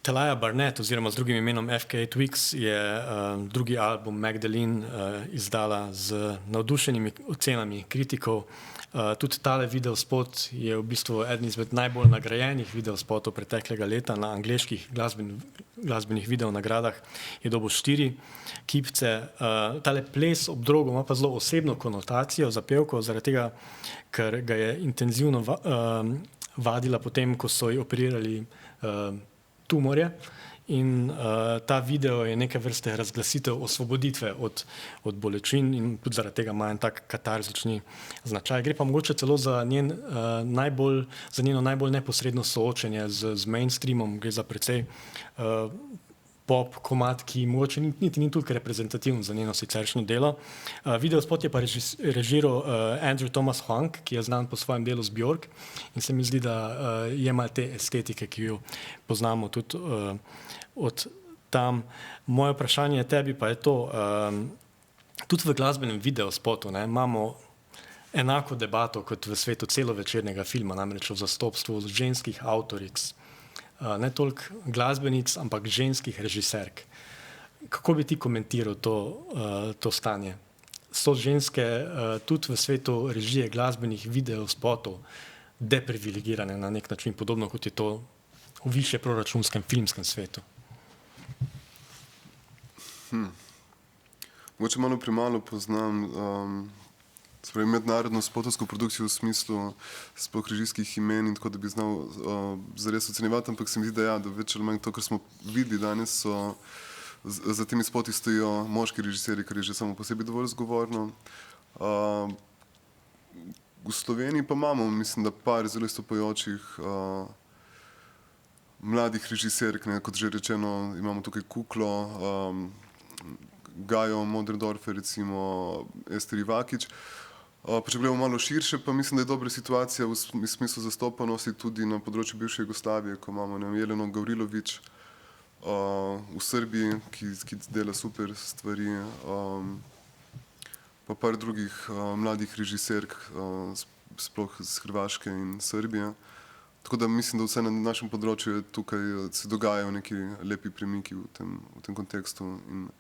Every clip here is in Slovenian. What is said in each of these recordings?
Talaja Barnett, oziroma z drugim imenom FKA Twigs, je drugi album Magdalene izdala z navdušenimi ocenami kritikov. Tudi tale videospot je v bistvu eden izmed najbolj nagrajenih videospotov preteklega leta na angleških glasbenih videonagradah. Je dobil 4 kipce. Tale ples ob drogu ima pa zelo osebno konotacijo za pevko, zaradi tega, ker ga je intenzivno vadila potem, ko so ji operirali tumorje, in ta video je neke vrste razglasitev osvoboditve od bolečin in tudi zaradi tega ima en tak katarzični značaj. Gre pa mogoče celo za njeno najbolj neposredno soočenje z mainstreamom, gre za precej pop komad, ki mogoče niti ni toliko reprezentativen za njeno siceršnje delo. Videospot je pa režiral Andrew Thomas Hwang, ki je znan po svojem delu z Björk, in se mi zdi, da je malo te estetike, ki jo poznamo tudi od tam. Moje vprašanje tebi pa je to, tudi v glasbenem videospotu imamo enako debato kot v svetu celovečernega filma, namreč o zastopstvu ženskih avtoric. Ne toliko glasbenic, ampak ženskih režiserk. Kako bi ti komentiral to stanje? So ženske tudi v svetu režije glasbenih videospotov deprivilegirane na nek način, podobno kot je to v višje proračunskem filmskem svetu? Mogoče malo premalo poznam mednarodno spotovsko produkcijo v smislu sploh režijskih imen in tako, da bi znal zares ocenjevati, ampak se mi zdi, da več ali manj to, kar smo videli danes, za temi spoti stojijo moški režiserji, kar je že samo po sebi dovolj zgovorno. V Sloveniji pa imamo, mislim, da par zelo izstopajočih mladih režiserk, kot že rečeno, imamo tukaj Kuklo, Gajo Moderdorfer, recimo Ester Ivakič. Pa če gledamo malo širše, pa mislim, da je dobra situacija v smislu zastopanosti tudi na področju bivše Jugoslavije, ko imamo Jeleno Gavrilović v Srbiji, ki dela super stvari, pa par drugih mladih režiserk, sploh z Hrvaške in Srbije. Tako da mislim, da vse na našem področju tukaj se dogajajo neki lepi premiki v tem kontekstu in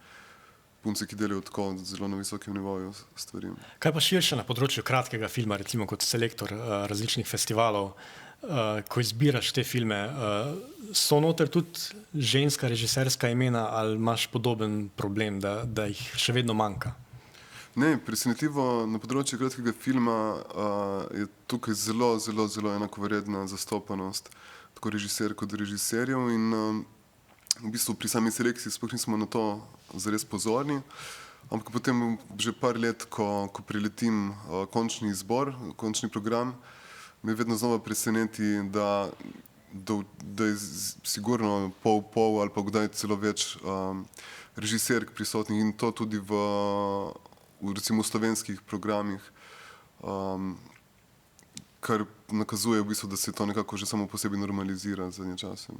punce, ki delajo tako zelo na visokem nivoju stvari. Kaj pa širše na področju kratkega filma, recimo kot selektor različnih festivalov, ko izbiraš te filme, so noter tudi ženska režiserska imena ali imaš podoben problem, da jih še vedno manjka? Ne, presenetljivo na področju kratkega filma je tukaj zelo enakovredna zastopanost tako režiserk kot režiserjev in v bistvu pri sami selekciji sploh nismo na to zares pozorni, ampak potem že par let, ko priletim končni izbor, končni program, me vedno znova preseneti, da je sigurno pol ali pa kdaj celo več režiserk prisotnih in to tudi v recimo v slovenskih programih, kar nakazuje v bistvu, da se to nekako že samo po sebi normalizira zadnje čase.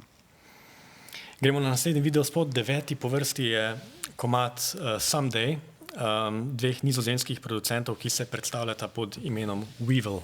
Gremo na naslednji videospot. 9. po vrsti je komad Someday, dveh nizozemskih producentov, ki se predstavljata pod imenom Weevil.